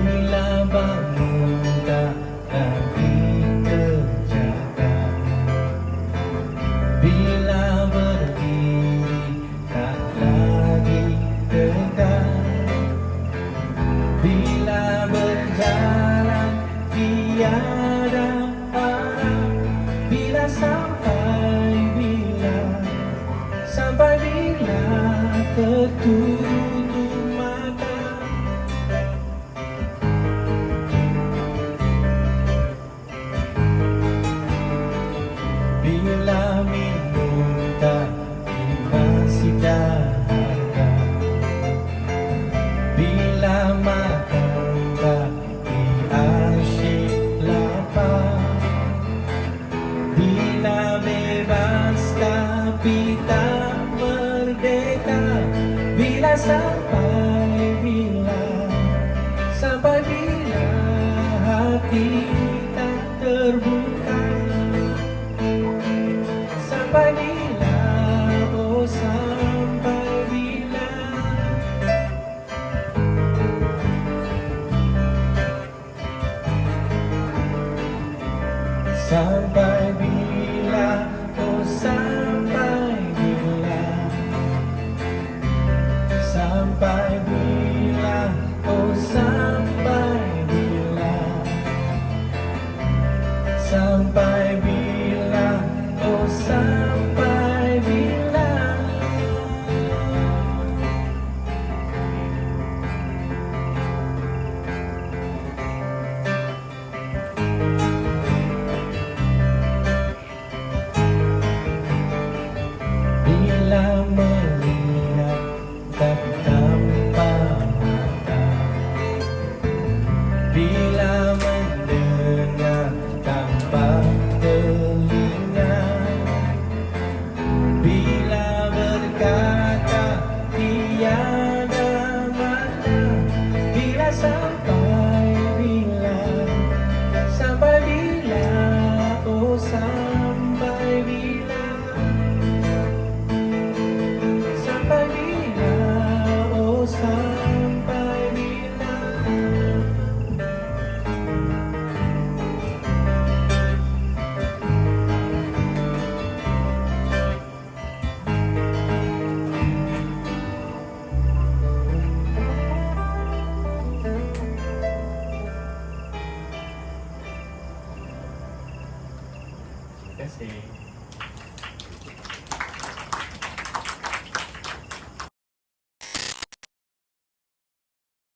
Bila bangun tak lagi kerjakan, bila berdiri tak lagi tegak, bila berjalan tiada arah, bila sampai bila tertutup mata. Bila minum tak masih dahaga, bila makan tak asyik lapar, bila bebas tapi tak merdeka, bila sampai bila hati tak terbuka, sampai bila, oh sampai bila. Sampai bila, oh sampai bila. Sampai bila, oh sampai bila. Sampai bila, oh sampai bila. Bila melihat tapi tanpa mata, bila mendengar tanpa telinga, bila berkata tiada makna, bila sampai bila, oh sampai bila. Sampai bila, oh sampai bila. Terima kasih.